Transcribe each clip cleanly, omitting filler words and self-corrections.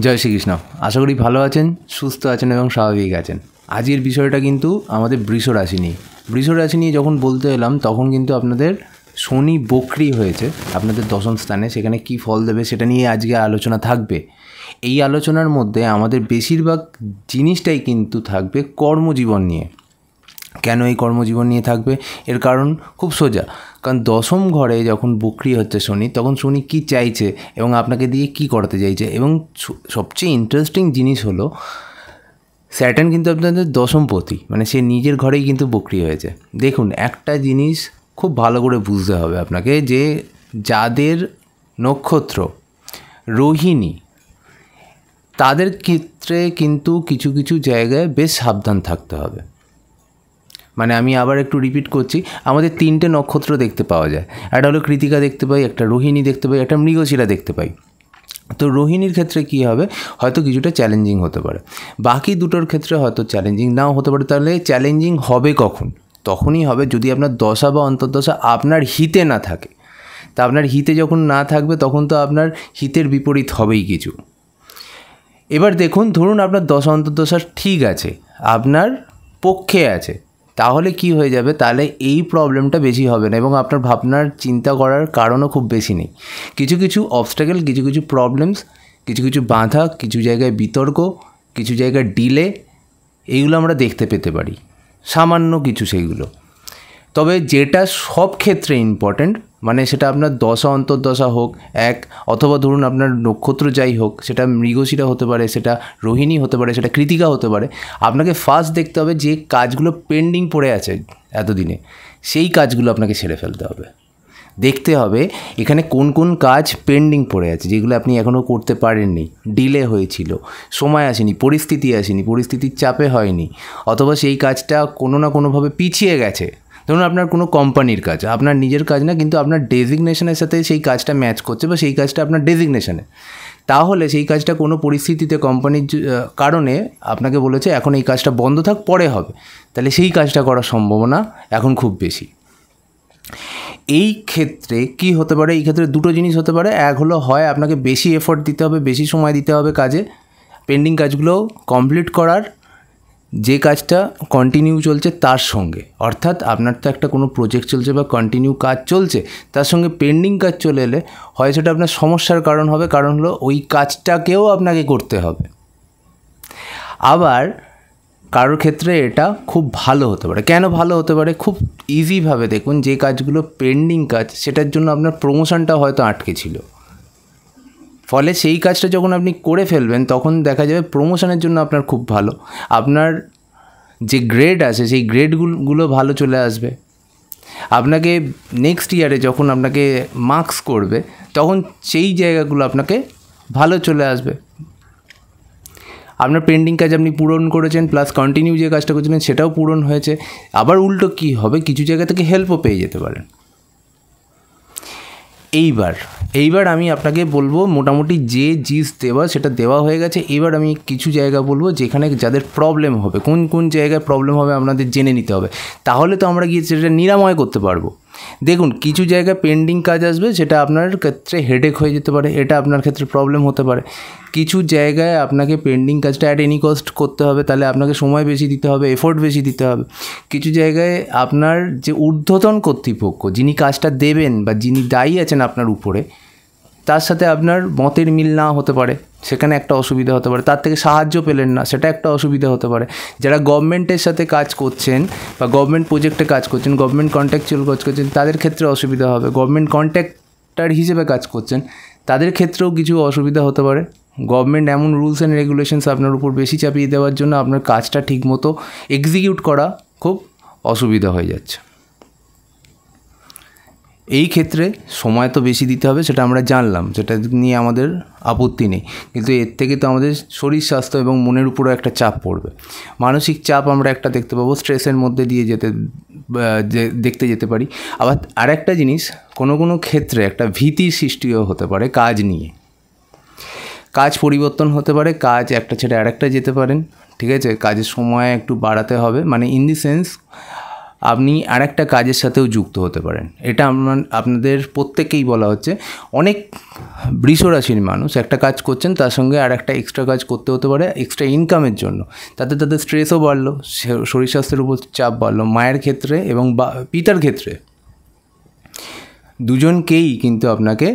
জয় শ্রীকৃষ্ণ। আশা করি ভালো আছেন, সুস্থ আছেন এবং স্বাভাবিক আছেন। আজকের বিষয়টা কিন্তু আমাদের বৃষ রাশি নিয়ে। বৃষ রাশি নিয়ে যখন বলতে এলাম তখন কিন্তু আপনাদের শনি বক্রি হয়েছে আপনাদের দশম স্থানে, সেখানে কি ফল দেবে সেটা নিয়ে আজকে আলোচনা থাকবে। এই আলোচনার মধ্যে আমাদের বেশিরভাগ জিনিসটাই কিন্তু থাকবে কর্মজীবন নিয়ে। কেন এই কর্মজীবন নিয়ে থাকবে? এর কারণ খুব সোজা, কারণ দশম ঘরে যখন বক্রি হচ্ছে শনি, তখন শনি কী চাইছে এবং আপনাকে দিয়ে কি করতে চাইছে। এবং সবচেয়ে ইন্টারেস্টিং জিনিস হলো স্যাটার্ন কিন্তু আপনাদের দশমপতি, মানে সে নিজের ঘরেই কিন্তু বক্রি হয়েছে। দেখুন, একটা জিনিস খুব ভালো করে বুঝতে হবে আপনাকে, যে যাদের নক্ষত্র রোহিণী, তাদের ক্ষেত্রে কিন্তু কিছু কিছু জায়গায় বেশ সাবধান থাকতে হবে। মানে আমি আবার একটু রিপিট করছি, আমাদের তিনটে নক্ষত্র দেখতে পাওয়া যায়। একটা হলো কৃতিকা দেখতে পাই, একটা রোহিণী দেখতে পাই, একটা মৃগশিরা দেখতে পাই। তো রোহিণীর ক্ষেত্রে কী হবে, হয়তো কিছুটা চ্যালেঞ্জিং হতে পারে, বাকি দুটোর ক্ষেত্রে হয়তো চ্যালেঞ্জিং নাও হতে পারে। তাহলে চ্যালেঞ্জিং হবে কখন? তখনই হবে যদি আপনার দশা বা অন্তর্দশা আপনার হিতে না থাকে। তা আপনার হিতে যখন না থাকবে তখন তো আপনার হিতের বিপরীত হবেই কিছু। এবার দেখুন, ধরুন আপনার দশা অন্তর্দশা ঠিক আছে, আপনার পক্ষে আছে, তাহলে কি হয়ে যাবে? তাহলে এই প্রবলেমটা বেশি হবে না এবং আপনার ভাবনার চিন্তা করার কারণও খুব বেশি নেই। কিছু কিছু অবস্ট্যাকেল, কিছু কিছু প্রবলেমস, কিছু কিছু বাধা, কিছু জায়গায় বিতর্ক, কিছু জায়গায় ডিলে, এইগুলো আমরা দেখতে পেতে পারি, সামান্য কিছু সেইগুলো। তবে যেটা সব ক্ষেত্রে ইম্পর্ট্যান্ট, মানে সেটা আপনার দশা অন্তর্দশা হোক এক, অথবা ধরুন আপনার নক্ষত্র যাই হোক, সেটা মৃগশিরা হতে পারে, সেটা রোহিণী হতে পারে, সেটা কৃতিকা হতে পারে, আপনাকে ফার্স্ট দেখতে হবে যে কাজগুলো পেন্ডিং পড়ে আছে এতদিনে, সেই কাজগুলো আপনাকে ছেড়ে ফেলতে হবে। দেখতে হবে এখানে কোন কোন কাজ পেন্ডিং পড়ে আছে, যেগুলো আপনি এখনও করতে পারেননি, ডিলে হয়েছিল, সময় আসেনি, পরিস্থিতি আসেনি, পরিস্থিতির চাপে হয়নি, অথবা সেই কাজটা কোনো না কোনোভাবে পিছিয়ে গেছে। ধরুন আপনার কোনো কোম্পানির কাজ, আপনার নিজের কাজ না, কিন্তু আপনার ডেজিগনেশনের সাথে সেই কাজটা ম্যাচ করছে বা সেই কাজটা আপনার ডেজিগনেশনে, তাহলে সেই কাজটা কোনো পরিস্থিতিতে কোম্পানির কারণে আপনাকে বলেছে এখন এই কাজটা বন্ধ থাক, পরে হবে, তাহলে সেই কাজটা করার সম্ভাবনা এখন খুব বেশি। এই ক্ষেত্রে কি হতে পারে? এই ক্ষেত্রে দুটো জিনিস হতে পারে। এক হলো, হয় আপনাকে বেশি এফোর্ট দিতে হবে, বেশি সময় দিতে হবে কাজে, পেন্ডিং কাজগুলো কমপ্লিট করার, যে কাজটা কন্টিনিউ চলছে তার সঙ্গে। অর্থাৎ আপনার তো একটা কোনো প্রজেক্ট চলছে বা কন্টিনিউ কাজ চলছে, তার সঙ্গে পেন্ডিং কাজ চলে এলে হয় সেটা আপনার সমস্যার কারণ হবে, কারণ হলো ওই কাজটাকেও আপনাকে করতে হবে। আবার কারোর ক্ষেত্রে এটা খুব ভালো হতে পারে। কেন ভালো হতে পারে? খুব ইজিভাবে দেখুন, যে কাজগুলো পেন্ডিং কাজ, সেটার জন্য আপনার প্রমোশনটা হয়তো আটকে ছিল, ফলে সেই কাজটা যখন আপনি করে ফেলবেন তখন দেখা যাবে প্রমোশনের জন্য আপনার খুব ভালো, আপনার যে গ্রেড আছে সেই গ্রেডগুলো ভালো চলে আসবে। আপনাকে নেক্সট ইয়ারে যখন আপনাকে মার্কস করবে তখন সেই জায়গাগুলো আপনাকে ভালো চলে আসবে। আপনার পেন্ডিং কাজ আপনি পূরণ করেছেন, প্লাস কন্টিনিউ যে কাজটা করছিলেন সেটাও পূরণ হয়েছে। আবার উল্টো কী হবে, কিছু জায়গা থেকে হেল্পও পেয়ে যেতে পারেন। এইবার আমি আপনাকে বলবো, মোটামুটি যে জিনিস দেওয়া সেটা দেওয়া হয়ে গেছে। এবার আমি কিছু জায়গা বলবো যেখানে যাদের প্রবলেম হবে, কোন কোন জায়গায় প্রবলেম হবে আপনাদের জেনে নিতে হবে, তাহলে তো আমরা গিয়ে সেটা নিরাময় করতে পারবো। দেখুন, কিছু জায়গায় পেন্ডিং কাজ আসবে, সেটা আপনার ক্ষেত্রে হেডেক হয়ে যেতে পারে, এটা আপনার ক্ষেত্রে প্রবলেম হতে পারে। কিছু জায়গায় আপনাকে পেন্ডিং কাজটা অ্যাট এনি কস্ট করতে হবে, তাহলে আপনাকে সময় বেশি দিতে হবে, এফোর্ট বেশি দিতে হবে। কিছু জায়গায় আপনার যে ঊর্ধ্বতন কর্তৃপক্ষ, যিনি কাজটা দেবেন বা যিনি দায়ী আছেন আপনার উপরে, তার সাথে আপনার মতের মিল না হতে পারে, সেখানে একটা অসুবিধা হতে পারে। তার থেকে সাহায্য পেলেন না, সেটা একটা অসুবিধা হতে পারে। যারা গভর্নমেন্টের সাথে কাজ করছেন বা গভর্নমেন্ট প্রজেক্টে কাজ করছেন, গভর্নমেন্ট কন্ট্রাকচুয়াল কাজ করছেন, তাদের ক্ষেত্রে অসুবিধা হবে। গভর্নমেন্ট কন্ট্রাক্টর হিসেবে কাজ করছেন, তাদের ক্ষেত্রেও কিছু অসুবিধা হতে পারে। গভর্নমেন্ট এমন রুলস অ্যান্ড রেগুলেশনস আপনার উপর বেশি চাপিয়ে দেওয়ার জন্য আপনার কাজটা ঠিকমতো এক্সিকিউট করা খুব অসুবিধা হয়ে যাচ্ছে। এই ক্ষেত্রে সময় তো বেশি দিতে হবে, সেটা আমরা জানলাম, সেটা নিয়ে আমাদের আপত্তি নেই, কিন্তু এর থেকে তো আমাদের শরীর স্বাস্থ্য এবং মনের উপরও একটা চাপ পড়বে। মানসিক চাপ আমরা একটা দেখতে পাবো, স্ট্রেসের মধ্যে দিয়ে দেখতে যেতে পারি। আবার আরেকটা জিনিস, কোনো কোনো ক্ষেত্রে একটা ভীতির সৃষ্টিও হতে পারে কাজ নিয়ে। কাজ পরিবর্তন হতে পারে, কাজ একটা ছেড়ে আরেকটা যেতে পারেন, ঠিক আছে? কাজের সময় একটু বাড়াতে হবে, মানে ইন দি সেন্স আপনি আরেকটা কাজের সাথেও যুক্ত হতে পারেন। এটা আপনাদের প্রত্যেককেই বলা হচ্ছে। অনেক বৃষ রাশির মানুষ একটা কাজ করছেন, তার সঙ্গে আর একটা এক্সট্রা কাজ করতে হতে পারে এক্সট্রা ইনকামের জন্য। তাতে তাদের স্ট্রেসও বাড়লো, শরীর স্বাস্থ্যের উপর চাপ বাড়লো। মায়ের ক্ষেত্রে এবং পিতার ক্ষেত্রে দুজনকেই কিন্তু আপনাকে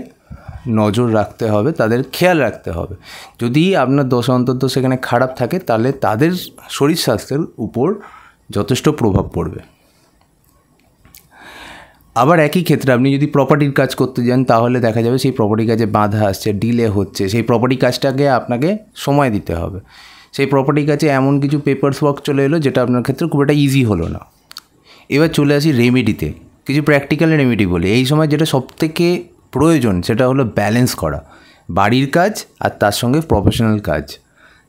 নজর রাখতে হবে, তাদের খেয়াল রাখতে হবে। যদি আপনার দশা অন্তর্দশা সেখানে খারাপ থাকে, তাহলে তাদের শরীর স্বাস্থ্যের উপর যথেষ্ট প্রভাব পড়বে। আবার একই ক্ষেত্রে আপনি যদি প্রপার্টির কাজ করতে যান, তাহলে দেখা যাবে সেই প্রপার্টি কাজে বাধা আসছে, ডিলে হচ্ছে। সেই প্রপার্টি কাজটাকে আপনাকে সময় দিতে হবে। সেই প্রপার্টি কাজে এমন কিছু পেপারস ওয়ার্ক চলে এলো যেটা আপনার ক্ষেত্রে খুব একটা ইজি হলো না। এবার চলে আসি রেমেডিতে, কিছু প্র্যাকটিক্যাল রেমেডি বলে। এই সময় যেটা সবথেকে প্রয়োজন সেটা হলো ব্যালেন্স করা, বাড়ির কাজ আর তার সঙ্গে প্রফেশনাল কাজ।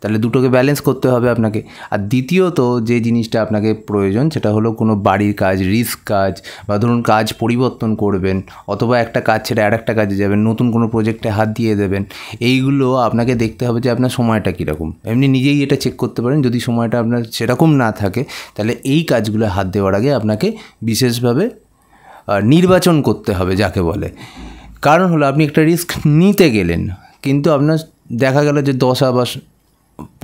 তাহলে দুটোকে ব্যালেন্স করতে হবে আপনাকে। আর দ্বিতীয়ত যে জিনিসটা আপনাকে প্রয়োজন সেটা হলো কোনো বাড়ির কাজ, রিস্ক কাজ, বা ধরুন কাজ পরিবর্তন করবেন, অথবা একটা কাজ ছেড়ে আর একটা কাজে যাবেন, নতুন কোনো প্রজেক্টে হাত দিয়ে দেবেন। এইগুলো আপনাকে দেখতে হবে যে আপনার সময়টা কীরকম। এমনি নিজেই এটা চেক করতে পারেন। যদি সময়টা আপনার সেরকম না থাকে, তাহলে এই কাজগুলো হাত দেওয়ার আগে আপনাকে বিশেষভাবে নির্বাচন করতে হবে, যাকে বলে। কারণ হলো আপনি একটা রিস্ক নিতে গেলেন, কিন্তু আপনার দেখা গেল যে দশা বা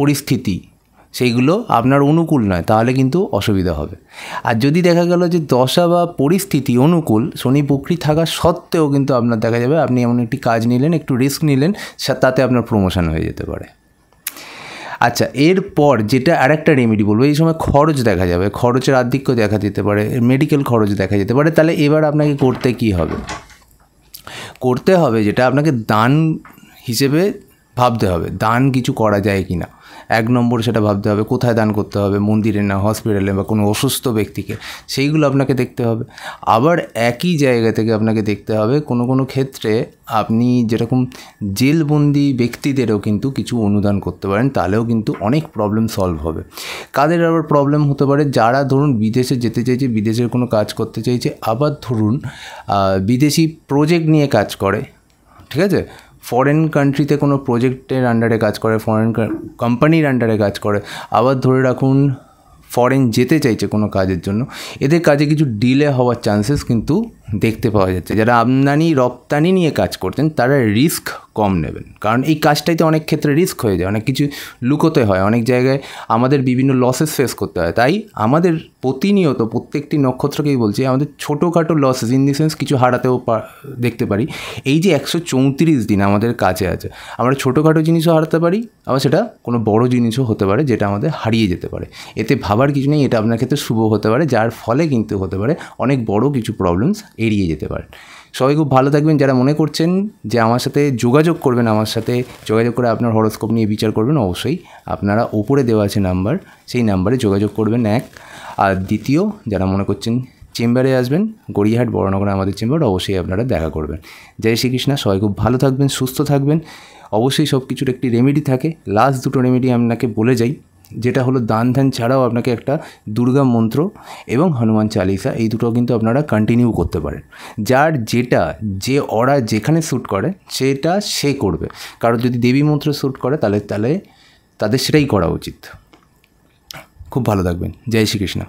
পরিস্থিতি সেইগুলো আপনার অনুকূল নয়, তাহলে কিন্তু অসুবিধা হবে। আর যদি দেখা গেল যে দশা বা পরিস্থিতি অনুকূল, শনি বক্রী থাকা সত্ত্বেও কিন্তু আপনার দেখা যাবে আপনি এমন একটি কাজ নিলেন, একটু রিস্ক নিলেন, তাতে আপনার প্রমোশন হয়ে যেতে পারে। আচ্ছা, এরপর যেটা আরেকটা রেমেডি বলবো, এই সময় খরচ দেখা যাবে, খরচের আধিক্য দেখা যেতে পারে, মেডিকেল খরচ দেখা যেতে পারে। তাহলে এবার আপনাকে করতে কী হবে? করতে হবে যেটা আপনাকে দান হিসেবে ভাবতে হবে, দান কিছু করা যায় কি না। 1 নম্বর সেটা ভাবতে হবে, কোথায় দান করতে হবে, মন্দিরে না হসপিটালে বা কোনো অসুস্থ ব্যক্তিকে, সেইগুলো আপনাকে দেখতে হবে। আবার একই জায়গা থেকে আপনাকে দেখতে হবে কোনো কোনো ক্ষেত্রে আপনি যেরকম জেলবন্দি ব্যক্তিদেরও কিন্তু কিছু অনুদান করতে পারেন, তাহলেও কিন্তু অনেক প্রবলেম সলভ হবে। কাদের আবার প্রবলেম হতে পারে? যারা ধরুন বিদেশে যেতে চাইছে, বিদেশের কোনো কাজ করতে চাইছে, আবার ধরুন বিদেশি প্রজেক্ট নিয়ে কাজ করে, ঠিক আছে, ফরেন কান্ট্রিতে কোনো প্রজেক্টের আন্ডারে কাজ করে, ফরেন কোম্পানির আন্ডারে কাজ করে, আবার ধরে রাখুন ফরেন যেতে চাইছে কোনো কাজের জন্য। এদের কাজে কিছু ডিলে হওয়ার চান্সেস কিন্তু দেখতে পাওয়া যাচ্ছে। যারা আমদানি রপ্তানি নিয়ে কাজ করতেন তারা রিস্ক কম নেবেন, কারণ এই কাজটাইতে অনেক ক্ষেত্রে রিস্ক হয়ে যায়, অনেক কিছু লুকোতে হয়, অনেক জায়গায় আমাদের বিভিন্ন লসেস ফেস করতে হয়। তাই আমাদের প্রতিনিয়ত প্রত্যেকটি নক্ষত্রকেই বলছি, আমাদের ছোটোখাটো লসেস, ইন দি সেন্স কিছু হারাতেও দেখতে পারি। এই যে 134 দিন আমাদের কাছে আছে, আমরা ছোটোখাটো জিনিসও হারাতে পারি, আবার সেটা কোনো বড় জিনিসও হতে পারে যেটা আমাদের হারিয়ে যেতে পারে। এতে ভাবার কিছু নেই, এটা আপনার ক্ষেত্রে শুভ হতে পারে, যার ফলে কিন্তু হতে পারে অনেক বড় কিছু প্রবলেমস এড়িয়ে যেতে পারে। সবাই খুব ভালো থাকবেন। যারা মনে করছেন যে আমার সাথে যোগাযোগ করবেন, আমার সাথে যোগাযোগ করে আপনার হরোস্কোপ নিয়ে বিচার করবেন, অবশ্যই আপনারা ওপরে দেওয়া আছে নাম্বার, সেই নাম্বারে যোগাযোগ করবেন। এক আর দ্বিতীয়, যারা মনে করছেন চেম্বারে আসবেন, গড়িয়াহাট বড়নগরে আমাদের চেম্বার, অবশ্যই আপনারা দেখা করবেন। জয় শ্রীকৃষ্ণ। সবাই খুব ভালো থাকবেন, সুস্থ থাকবেন। অবশ্যই সব কিছুর একটি রেমেডি থাকে। লাস্ট দুটো রেমেডি আপনাকে বলে যাই, যেটা হলো দান ধ্যান ছাড়াও আপনাকে একটা দুর্গা মন্ত্র এবং হনুমান চালিসা, এই দুটো কিন্তু আপনারা কন্টিনিউ করতে পারেন। যার যেটা যে অরা যেখানে শ্যুট করে সেটা সে করবে। কারণ যদি দেবী মন্ত্র শ্যুট করে তাহলে তাদের সেটাই করা উচিত। খুব ভালো থাকবেন। জয় শ্রীকৃষ্ণ।